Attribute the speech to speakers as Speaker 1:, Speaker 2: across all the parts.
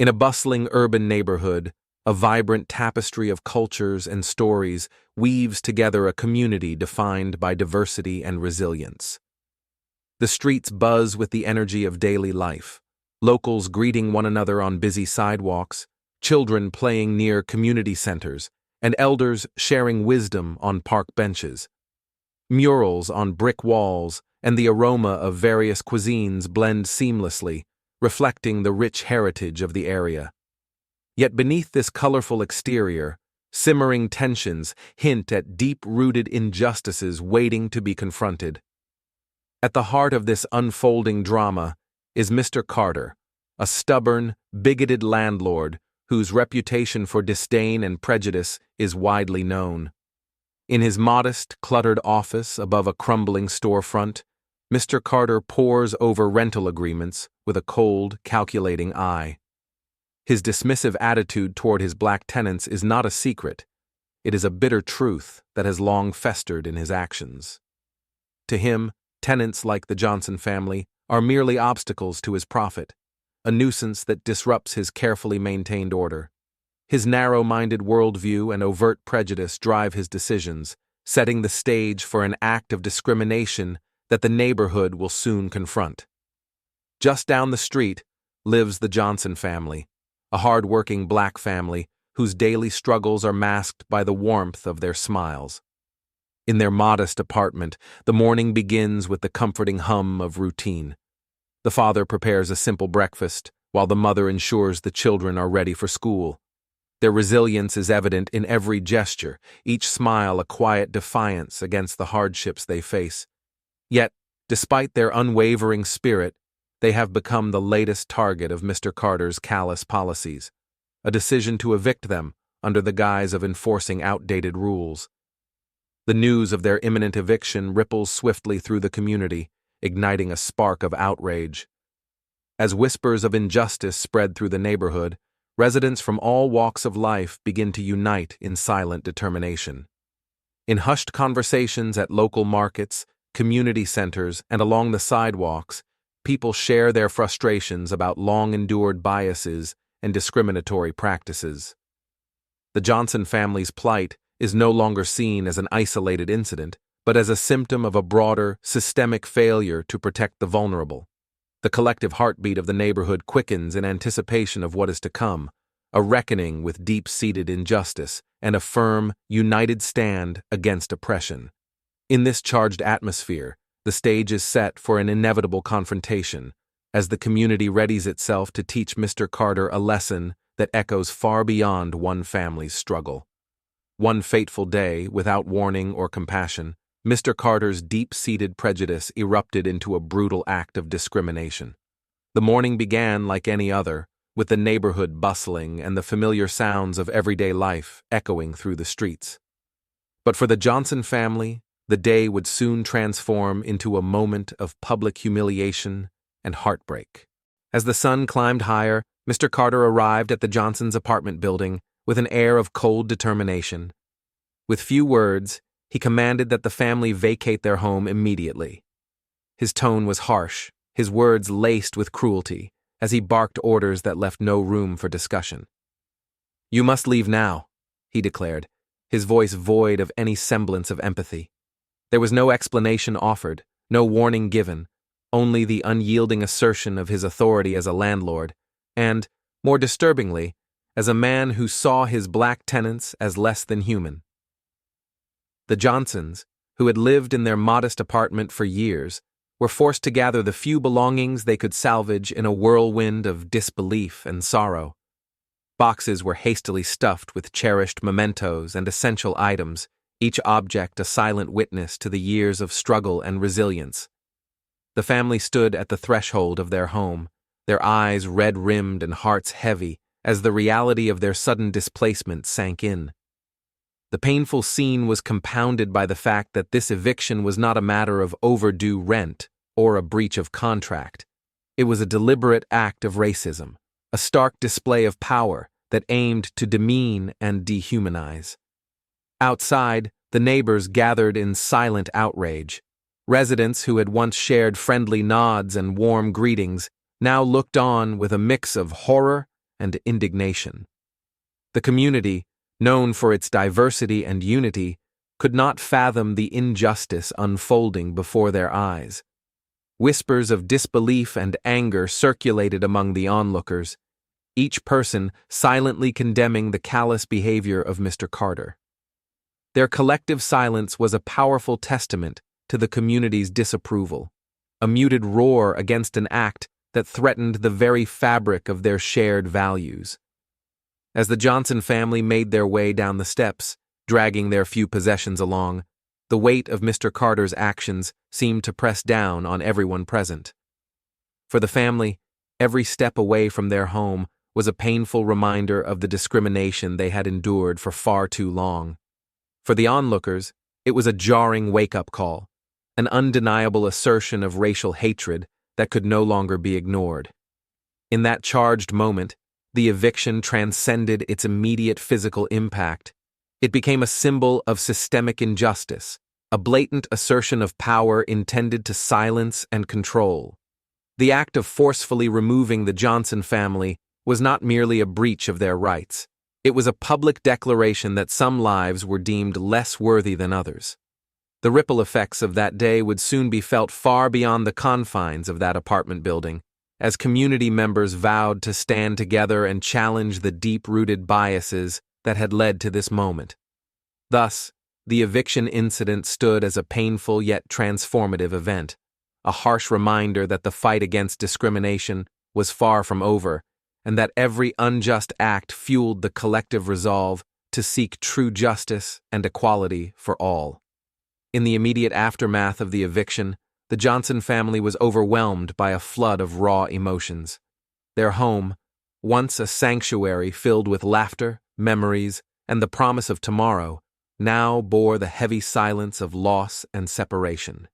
Speaker 1: In a bustling urban neighborhood, a vibrant tapestry of cultures and stories weaves together a community defined by diversity and resilience. The streets buzz with the energy of daily life, locals greeting one another on busy sidewalks, children playing near community centers, and elders sharing wisdom on park benches. Murals on brick walls and the aroma of various cuisines blend seamlessly, reflecting the rich heritage of the area. Yet beneath this colorful exterior, simmering tensions hint at deep-rooted injustices waiting to be confronted. At the heart of this unfolding drama is Mr. Carter, a stubborn, bigoted landlord whose reputation for disdain and prejudice is widely known. In his modest, cluttered office above a crumbling storefront, Mr. Carter pores over rental agreements with a cold, calculating eye. His dismissive attitude toward his black tenants is not a secret. It is a bitter truth that has long festered in his actions. To him, tenants like the Johnson family are merely obstacles to his profit, a nuisance that disrupts his carefully maintained order. His narrow-minded worldview and overt prejudice drive his decisions, setting the stage for an act of discrimination that the neighborhood will soon confront. Just down the street lives the Johnson family, a hard-working black family whose daily struggles are masked by the warmth of their smiles. In their modest apartment, the morning begins with the comforting hum of routine. The father prepares a simple breakfast, while the mother ensures the children are ready for school. Their resilience is evident in every gesture, each smile a quiet defiance against the hardships they face. Yet, despite their unwavering spirit, they have become the latest target of Mr. Carter's callous policies, a decision to evict them under the guise of enforcing outdated rules. The news of their imminent eviction ripples swiftly through the community, igniting a spark of outrage. As whispers of injustice spread through the neighborhood, residents from all walks of life begin to unite in silent determination. In hushed conversations at local markets, community centers, and along the sidewalks, people share their frustrations about long-endured biases and discriminatory practices. The Johnson family's plight is no longer seen as an isolated incident, but as a symptom of a broader, systemic failure to protect the vulnerable. The collective heartbeat of the neighborhood quickens in anticipation of what is to come, a reckoning with deep-seated injustice and a firm, united stand against oppression. In this charged atmosphere, the stage is set for an inevitable confrontation, as the community readies itself to teach Mr. Carter a lesson that echoes far beyond one family's struggle. One fateful day, without warning or compassion, Mr. Carter's deep-seated prejudice erupted into a brutal act of discrimination. The morning began like any other, with the neighborhood bustling and the familiar sounds of everyday life echoing through the streets. But for the Johnson family, the day would soon transform into a moment of public humiliation and heartbreak. As the sun climbed higher, Mr. Carter arrived at the Johnsons' apartment building with an air of cold determination. With few words, he commanded that the family vacate their home immediately. His tone was harsh, his words laced with cruelty, as he barked orders that left no room for discussion. "You must leave now," he declared, his voice void of any semblance of empathy. There was no explanation offered, no warning given, only the unyielding assertion of his authority as a landlord, and, more disturbingly, as a man who saw his black tenants as less than human. The Johnsons, who had lived in their modest apartment for years, were forced to gather the few belongings they could salvage in a whirlwind of disbelief and sorrow. Boxes were hastily stuffed with cherished mementos and essential items, each object a silent witness to the years of struggle and resilience. The family stood at the threshold of their home, their eyes red-rimmed and hearts heavy as the reality of their sudden displacement sank in. The painful scene was compounded by the fact that this eviction was not a matter of overdue rent or a breach of contract. It was a deliberate act of racism, a stark display of power that aimed to demean and dehumanize. Outside, the neighbors gathered in silent outrage. Residents who had once shared friendly nods and warm greetings now looked on with a mix of horror and indignation. The community, known for its diversity and unity, could not fathom the injustice unfolding before their eyes. Whispers of disbelief and anger circulated among the onlookers, each person silently condemning the callous behavior of Mr. Carter. Their collective silence was a powerful testament to the community's disapproval, a muted roar against an act that threatened the very fabric of their shared values. As the Johnson family made their way down the steps, dragging their few possessions along, the weight of Mr. Carter's actions seemed to press down on everyone present. For the family, every step away from their home was a painful reminder of the discrimination they had endured for far too long. For the onlookers, it was a jarring wake-up call, an undeniable assertion of racial hatred that could no longer be ignored. In that charged moment, the eviction transcended its immediate physical impact. It became a symbol of systemic injustice, a blatant assertion of power intended to silence and control. The act of forcefully removing the Johnson family was not merely a breach of their rights. It was a public declaration that some lives were deemed less worthy than others. The ripple effects of that day would soon be felt far beyond the confines of that apartment building, as community members vowed to stand together and challenge the deep-rooted biases that had led to this moment. Thus, the eviction incident stood as a painful yet transformative event, a harsh reminder that the fight against discrimination was far from over, and that every unjust act fueled the collective resolve to seek true justice and equality for all. In the immediate aftermath of the eviction, the Johnson family was overwhelmed by a flood of raw emotions. Their home, once a sanctuary filled with laughter, memories, and the promise of tomorrow, now bore the heavy silence of loss and separation.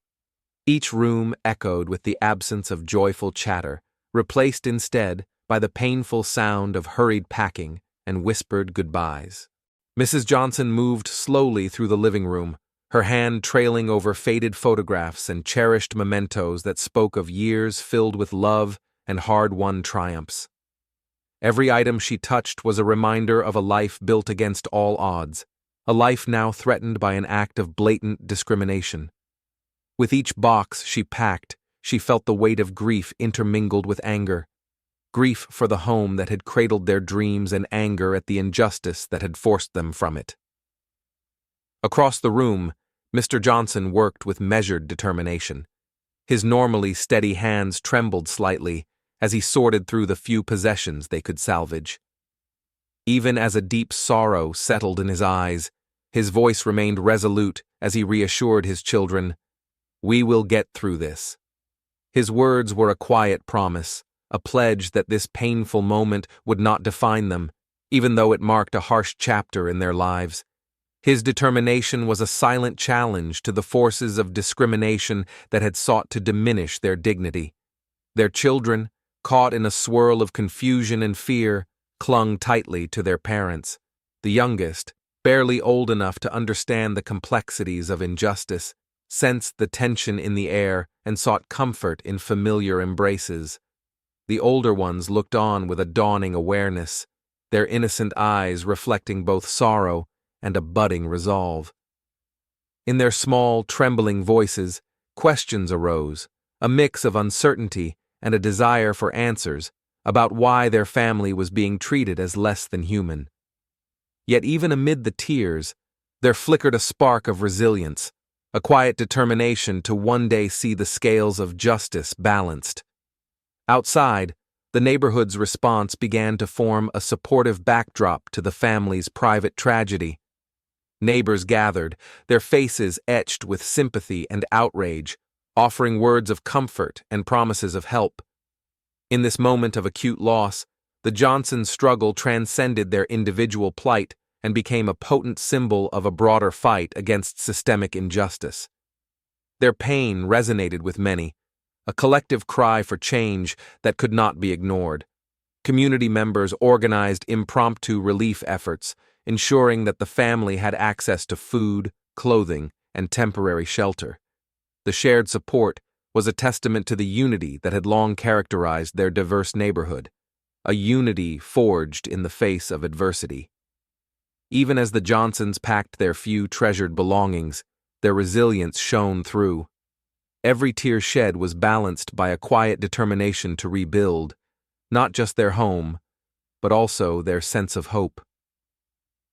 Speaker 1: Each room echoed with the absence of joyful chatter, replaced instead by the painful sound of hurried packing and whispered goodbyes. Mrs. Johnson moved slowly through the living room, her hand trailing over faded photographs and cherished mementos that spoke of years filled with love and hard-won triumphs. Every item she touched was a reminder of a life built against all odds, a life now threatened by an act of blatant discrimination. With each box she packed, she felt the weight of grief intermingled with anger. Grief for the home that had cradled their dreams and anger at the injustice that had forced them from it. Across the room, Mr. Johnson worked with measured determination. His normally steady hands trembled slightly as he sorted through the few possessions they could salvage. Even as a deep sorrow settled in his eyes, his voice remained resolute as he reassured his children, "We will get through this." His words were a quiet promise, a pledge that this painful moment would not define them, even though it marked a harsh chapter in their lives. His determination was a silent challenge to the forces of discrimination that had sought to diminish their dignity. Their children, caught in a swirl of confusion and fear, clung tightly to their parents. The youngest, barely old enough to understand the complexities of injustice, sensed the tension in the air and sought comfort in familiar embraces. The older ones looked on with a dawning awareness, their innocent eyes reflecting both sorrow and a budding resolve. In their small, trembling voices, questions arose, a mix of uncertainty and a desire for answers about why their family was being treated as less than human. Yet even amid the tears, there flickered a spark of resilience, a quiet determination to one day see the scales of justice balanced. Outside, the neighborhood's response began to form a supportive backdrop to the family's private tragedy. Neighbors gathered, their faces etched with sympathy and outrage, offering words of comfort and promises of help. In this moment of acute loss, the Johnsons' struggle transcended their individual plight and became a potent symbol of a broader fight against systemic injustice. Their pain resonated with many, a collective cry for change that could not be ignored. Community members organized impromptu relief efforts, ensuring that the family had access to food, clothing, and temporary shelter. The shared support was a testament to the unity that had long characterized their diverse neighborhood, a unity forged in the face of adversity. Even as the Johnsons packed their few treasured belongings, their resilience shone through. Every tear shed was balanced by a quiet determination to rebuild, not just their home, but also their sense of hope.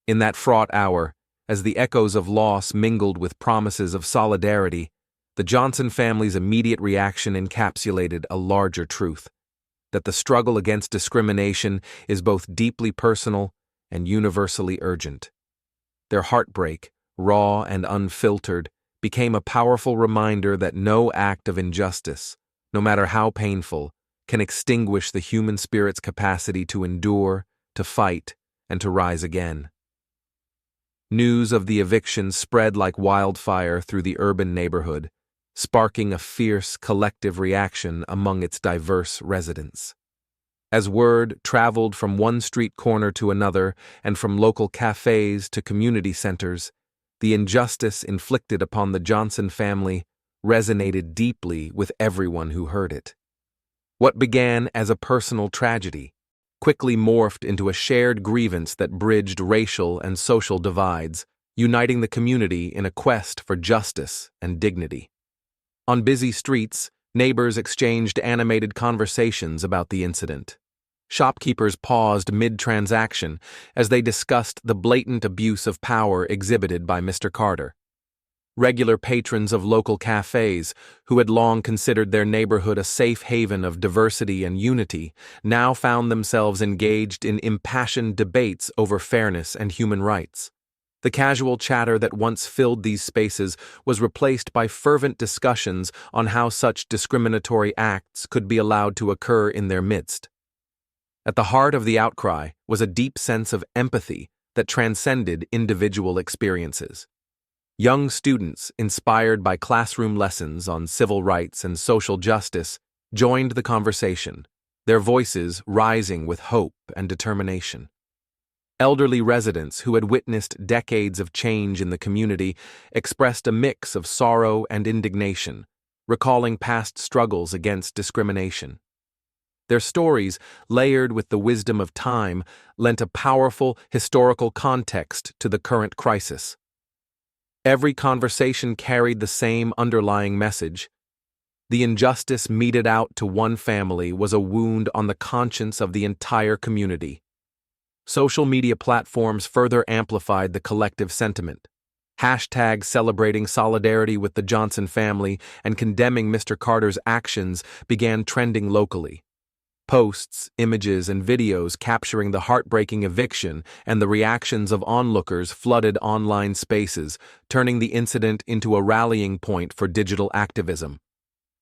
Speaker 1: In that fraught hour, as the echoes of loss mingled with promises of solidarity, the Johnson family's immediate reaction encapsulated a larger truth: that the struggle against discrimination is both deeply personal and universally urgent. Their heartbreak, raw and unfiltered, became a powerful reminder that no act of injustice, no matter how painful, can extinguish the human spirit's capacity to endure, to fight, and to rise again. News of the eviction spread like wildfire through the urban neighborhood, sparking a fierce collective reaction among its diverse residents. As word traveled from one street corner to another and from local cafes to community centers, the injustice inflicted upon the Johnson family resonated deeply with everyone who heard it. What began as a personal tragedy quickly morphed into a shared grievance that bridged racial and social divides, uniting the community in a quest for justice and dignity. On busy streets, neighbors exchanged animated conversations about the incident. Shopkeepers paused mid-transaction as they discussed the blatant abuse of power exhibited by Mr. Carter. Regular patrons of local cafes, who had long considered their neighborhood a safe haven of diversity and unity, now found themselves engaged in impassioned debates over fairness and human rights. The casual chatter that once filled these spaces was replaced by fervent discussions on how such discriminatory acts could be allowed to occur in their midst. At the heart of the outcry was a deep sense of empathy that transcended individual experiences. Young students, inspired by classroom lessons on civil rights and social justice, joined the conversation, their voices rising with hope and determination. Elderly residents who had witnessed decades of change in the community expressed a mix of sorrow and indignation, recalling past struggles against discrimination. Their stories, layered with the wisdom of time, lent a powerful historical context to the current crisis. Every conversation carried the same underlying message. The injustice meted out to one family was a wound on the conscience of the entire community. Social media platforms further amplified the collective sentiment. Hashtags celebrating solidarity with the Johnson family and condemning Mr. Carter's actions began trending locally. Posts, images, and videos capturing the heartbreaking eviction and the reactions of onlookers flooded online spaces, turning the incident into a rallying point for digital activism.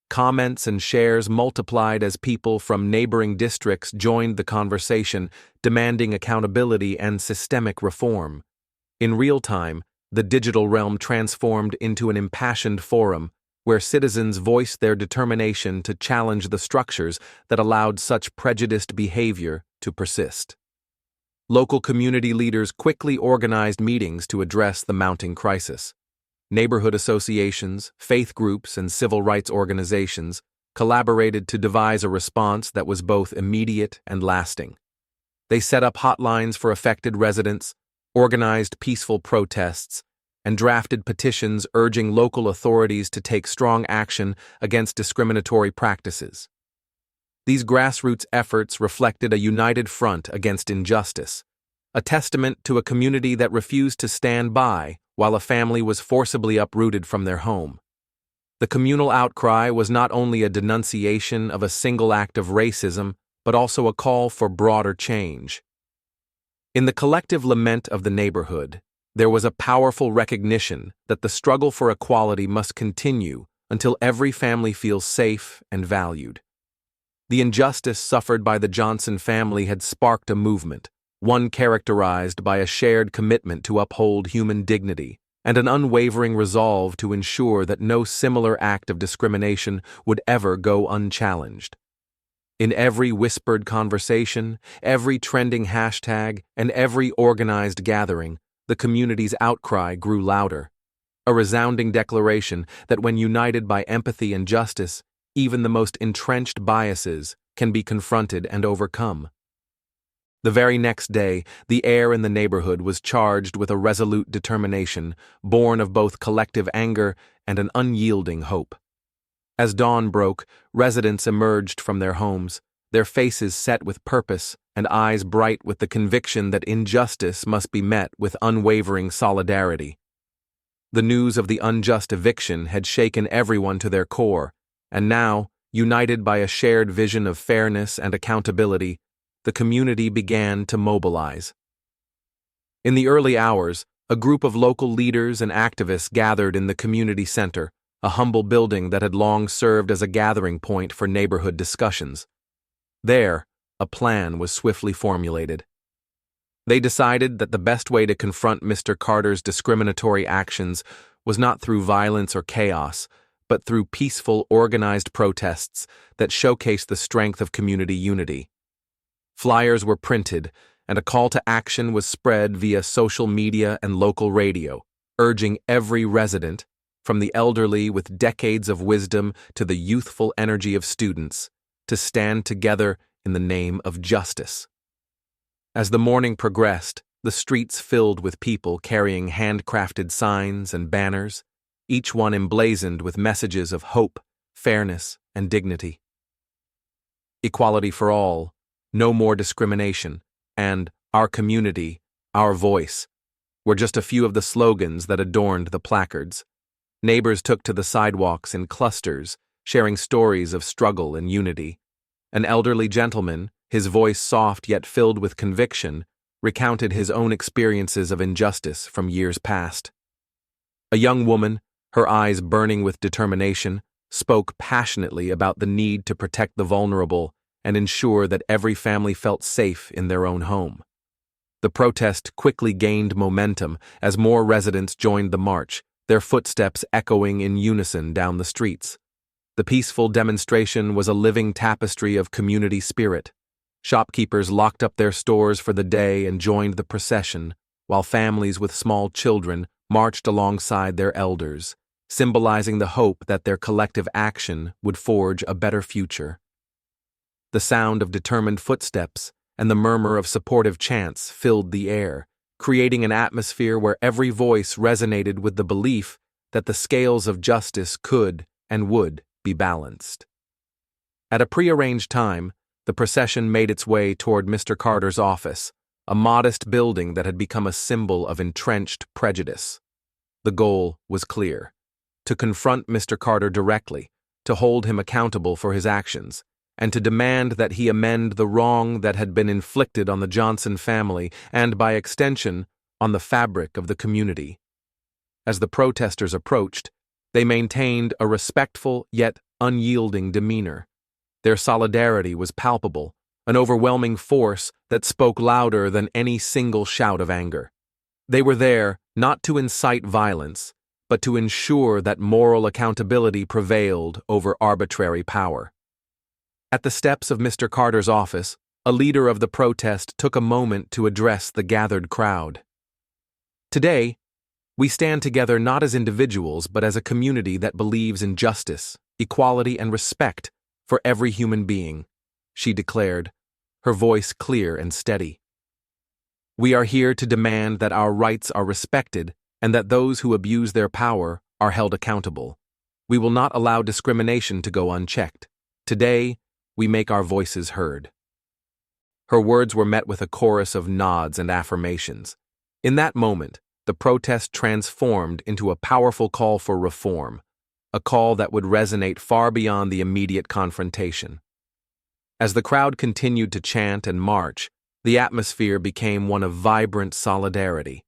Speaker 1: Comments and shares multiplied as people from neighboring districts joined the conversation, demanding accountability and systemic reform. In real time, the digital realm transformed into an impassioned forum, where citizens voiced their determination to challenge the structures that allowed such prejudiced behavior to persist. Local community leaders quickly organized meetings to address the mounting crisis. Neighborhood associations, faith groups, and civil rights organizations collaborated to devise a response that was both immediate and lasting. They set up hotlines for affected residents, organized peaceful protests, and drafted petitions urging local authorities to take strong action against discriminatory practices. These grassroots efforts reflected a united front against injustice, a testament to a community that refused to stand by while a family was forcibly uprooted from their home. The communal outcry was not only a denunciation of a single act of racism, but also a call for broader change. In the collective lament of the neighborhood, there was a powerful recognition that the struggle for equality must continue until every family feels safe and valued. The injustice suffered by the Johnson family had sparked a movement, one characterized by a shared commitment to uphold human dignity and an unwavering resolve to ensure that no similar act of discrimination would ever go unchallenged. In every whispered conversation, every trending hashtag, and every organized gathering, the community's outcry grew louder, a resounding declaration that when united by empathy and justice, even the most entrenched biases can be confronted and overcome. The very next day, the air in the neighborhood was charged with a resolute determination, born of both collective anger and an unyielding hope. As dawn broke, residents emerged from their homes, their faces set with purpose and eyes bright with the conviction that injustice must be met with unwavering solidarity. The news of the unjust eviction had shaken everyone to their core, and now, united by a shared vision of fairness and accountability, the community began to mobilize. In the early hours, a group of local leaders and activists gathered in the community center, a humble building that had long served as a gathering point for neighborhood discussions. There, a plan was swiftly formulated. They decided that the best way to confront Mr. Carter's discriminatory actions was not through violence or chaos, but through peaceful, organized protests that showcased the strength of community unity. Flyers were printed, and a call to action was spread via social media and local radio, urging every resident, from the elderly with decades of wisdom to the youthful energy of students, to stand together in the name of justice. As the morning progressed, the streets filled with people carrying handcrafted signs and banners, each one emblazoned with messages of hope, fairness, and dignity. Equality for all, no more discrimination, and our community, our voice, were just a few of the slogans that adorned the placards. Neighbors took to the sidewalks in clusters, sharing stories of struggle and unity. An elderly gentleman, his voice soft yet filled with conviction, recounted his own experiences of injustice from years past. A young woman, her eyes burning with determination, spoke passionately about the need to protect the vulnerable and ensure that every family felt safe in their own home. The protest quickly gained momentum as more residents joined the march, their footsteps echoing in unison down the streets. The peaceful demonstration was a living tapestry of community spirit. Shopkeepers locked up their stores for the day and joined the procession, while families with small children marched alongside their elders, symbolizing the hope that their collective action would forge a better future. The sound of determined footsteps and the murmur of supportive chants filled the air, creating an atmosphere where every voice resonated with the belief that the scales of justice could and would be balanced. At a prearranged time, the procession made its way toward Mr. Carter's office, a modest building that had become a symbol of entrenched prejudice. The goal was clear: to confront Mr. Carter directly, to hold him accountable for his actions, and to demand that he amend the wrong that had been inflicted on the Johnson family and, by extension, on the fabric of the community. As the protesters approached, they maintained a respectful yet unyielding demeanor. Their solidarity was palpable, an overwhelming force that spoke louder than any single shout of anger. They were there not to incite violence, but to ensure that moral accountability prevailed over arbitrary power. At the steps of Mr. Carter's office, a leader of the protest took a moment to address the gathered crowd. Today, we stand together not as individuals but as a community that believes in justice, equality, and respect for every human being, she declared, her voice clear and steady. We are here to demand that our rights are respected and that those who abuse their power are held accountable. We will not allow discrimination to go unchecked. Today, we make our voices heard. Her words were met with a chorus of nods and affirmations. In that moment, the protest transformed into a powerful call for reform, a call that would resonate far beyond the immediate confrontation. As the crowd continued to chant and march, the atmosphere became one of vibrant solidarity.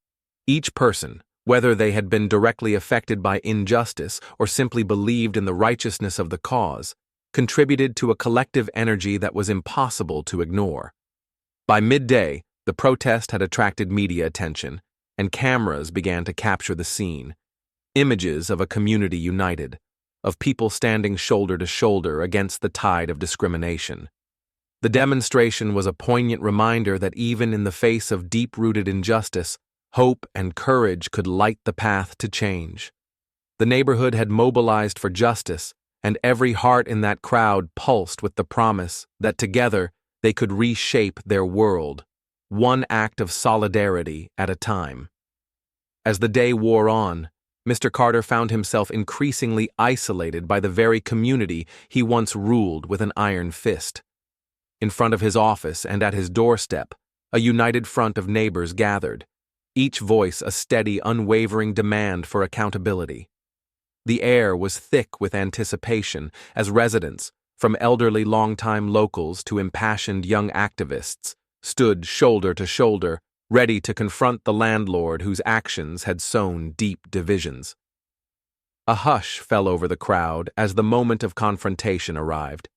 Speaker 1: Each person, whether they had been directly affected by injustice or simply believed in the righteousness of the cause, contributed to a collective energy that was impossible to ignore. By midday, the protest had attracted media attention, and cameras began to capture the scene. Images of a community united, of people standing shoulder to shoulder against the tide of discrimination. The demonstration was a poignant reminder that even in the face of deep-rooted injustice, hope and courage could light the path to change. The neighborhood had mobilized for justice, and every heart in that crowd pulsed with the promise that together they could reshape their world, one act of solidarity at a time. As the day wore on, Mr. Carter found himself increasingly isolated by the very community he once ruled with an iron fist. In front of his office and at his doorstep, a united front of neighbors gathered, each voice a steady, unwavering demand for accountability. The air was thick with anticipation as residents, from elderly longtime locals to impassioned young activists, stood shoulder to shoulder, ready to confront the landlord whose actions had sown deep divisions. A hush fell over the crowd as the moment of confrontation arrived.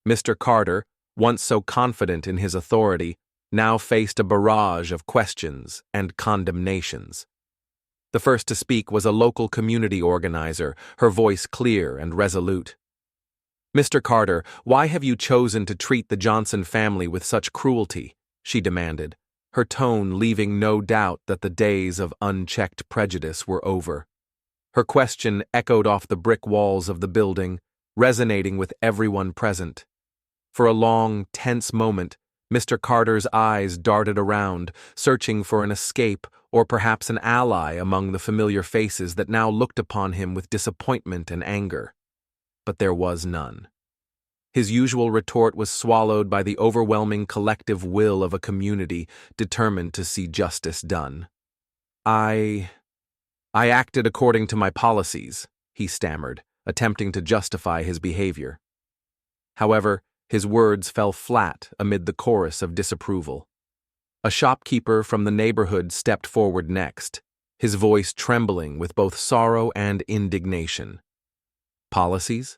Speaker 1: Mr. Carter, once so confident in his authority, now faced a barrage of questions and condemnations. The first to speak was a local community organizer, her voice clear and resolute. "Mr. Carter, why have you chosen to treat the Johnson family with such cruelty?" she demanded, her tone leaving no doubt that the days of unchecked prejudice were over. Her question echoed off the brick walls of the building, resonating with everyone present. For a long, tense moment, Mr. Carter's eyes darted around, searching for an escape or perhaps an ally among the familiar faces that now looked upon him with disappointment and anger. But there was none. His usual retort was swallowed by the overwhelming collective will of a community determined to see justice done. I acted according to my policies," he stammered, attempting to justify his behavior. However, his words fell flat amid the chorus of disapproval. A shopkeeper from the neighborhood stepped forward next, his voice trembling with both sorrow and indignation. "Policies?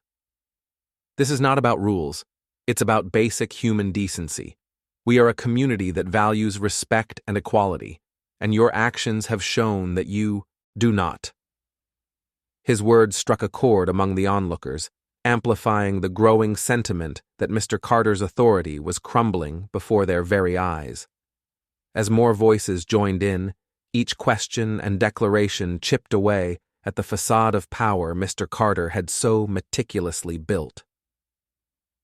Speaker 1: This is not about rules. It's about basic human decency. We are a community that values respect and equality, and your actions have shown that you do not." His words struck a chord among the onlookers, amplifying the growing sentiment that Mr. Carter's authority was crumbling before their very eyes. As more voices joined in, each question and declaration chipped away at the facade of power Mr. Carter had so meticulously built.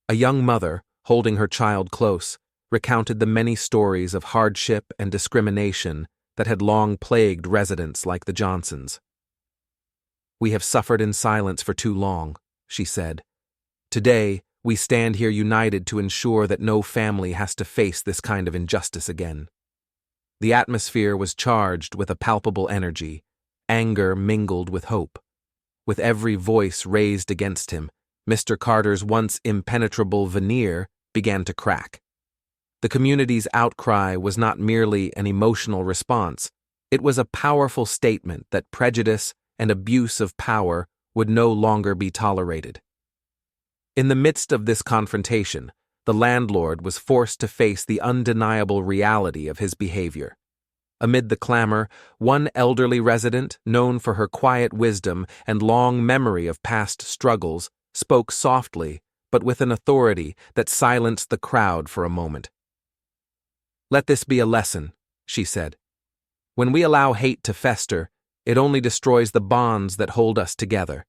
Speaker 1: A young mother, holding her child close, recounted the many stories of hardship and discrimination that had long plagued residents like the Johnsons. "We have suffered in silence for too long," she said. "Today, we stand here united to ensure that no family has to face this kind of injustice again." The atmosphere was charged with a palpable energy, anger mingled with hope. With every voice raised against him, Mr. Carter's once impenetrable veneer began to crack. The community's outcry was not merely an emotional response, it was a powerful statement that prejudice and abuse of power would no longer be tolerated. In the midst of this confrontation, the landlord was forced to face the undeniable reality of his behavior. Amid the clamor, one elderly resident, known for her quiet wisdom and long memory of past struggles, spoke softly, but with an authority that silenced the crowd for a moment. "Let this be a lesson," she said. "When we allow hate to fester, it only destroys the bonds that hold us together.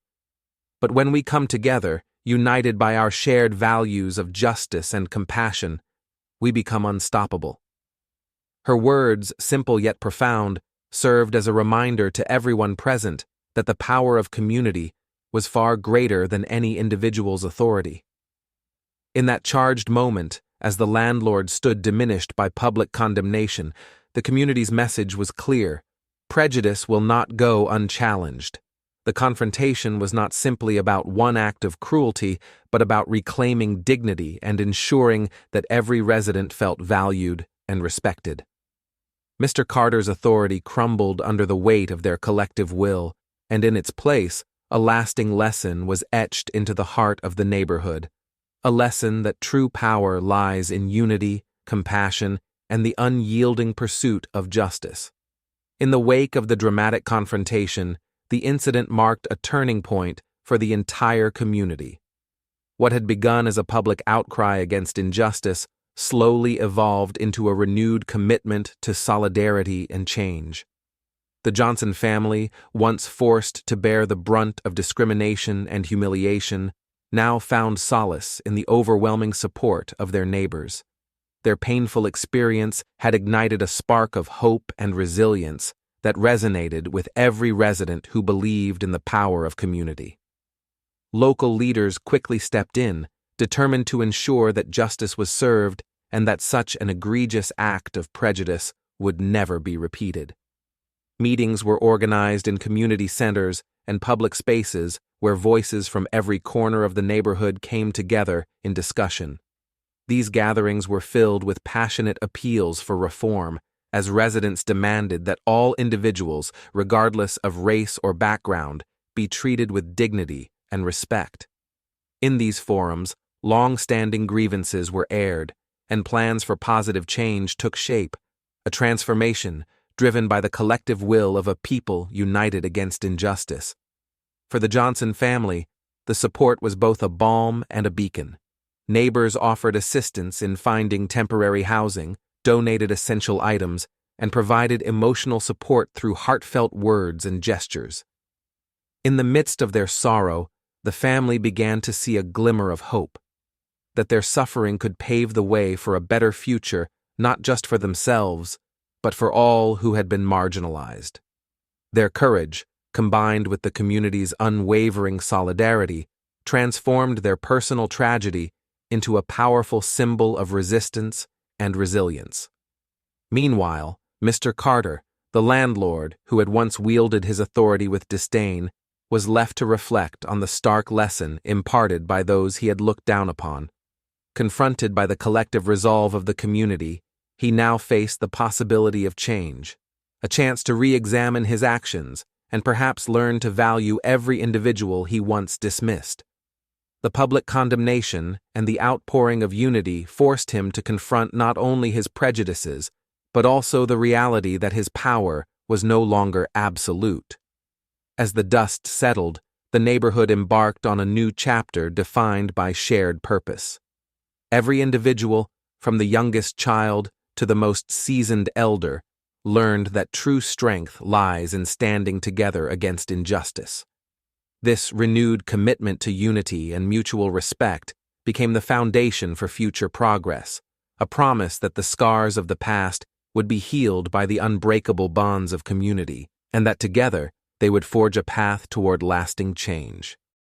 Speaker 1: But when we come together, united by our shared values of justice and compassion, we become unstoppable." Her words, simple yet profound, served as a reminder to everyone present that the power of community was far greater than any individual's authority. In that charged moment, as the landlord stood diminished by public condemnation, the community's message was clear: prejudice will not go unchallenged. The confrontation was not simply about one act of cruelty, but about reclaiming dignity and ensuring that every resident felt valued and respected. Mr. Carter's authority crumbled under the weight of their collective will, and in its place, a lasting lesson was etched into the heart of the neighborhood, a lesson that true power lies in unity, compassion, and the unyielding pursuit of justice. In the wake of the dramatic confrontation, the incident marked a turning point for the entire community. What had begun as a public outcry against injustice slowly evolved into a renewed commitment to solidarity and change. The Johnson family, once forced to bear the brunt of discrimination and humiliation, now found solace in the overwhelming support of their neighbors. their painful experience had ignited a spark of hope and resilience that resonated with every resident who believed in the power of community. Local leaders quickly stepped in, determined to ensure that justice was served and that such an egregious act of prejudice would never be repeated. Meetings were organized in community centers and public spaces where voices from every corner of the neighborhood came together in discussion. These gatherings were filled with passionate appeals for reform, as residents demanded that all individuals, regardless of race or background, be treated with dignity and respect. In these forums, long-standing grievances were aired, and plans for positive change took shape, a transformation driven by the collective will of a people united against injustice. For the Johnson family, the support was both a balm and a beacon. Neighbors offered assistance in finding temporary housing, donated essential items, and provided emotional support through heartfelt words and gestures. In the midst of their sorrow, the family began to see a glimmer of hope, that their suffering could pave the way for a better future, not just for themselves, but for all who had been marginalized. Their courage, combined with the community's unwavering solidarity, transformed their personal tragedy into a powerful symbol of resistance and resilience. Meanwhile, Mr. Carter, the landlord who had once wielded his authority with disdain, was left to reflect on the stark lesson imparted by those he had looked down upon. Confronted by the collective resolve of the community, he now faced the possibility of change, a chance to re-examine his actions and perhaps learn to value every individual he once dismissed. The public condemnation and the outpouring of unity forced him to confront not only his prejudices, but also the reality that his power was no longer absolute. As the dust settled, the neighborhood embarked on a new chapter defined by shared purpose. Every individual, from the youngest child to the most seasoned elder, learned that true strength lies in standing together against injustice. This renewed commitment to unity and mutual respect became the foundation for future progress, a promise that the scars of the past would be healed by the unbreakable bonds of community, and that together they would forge a path toward lasting change.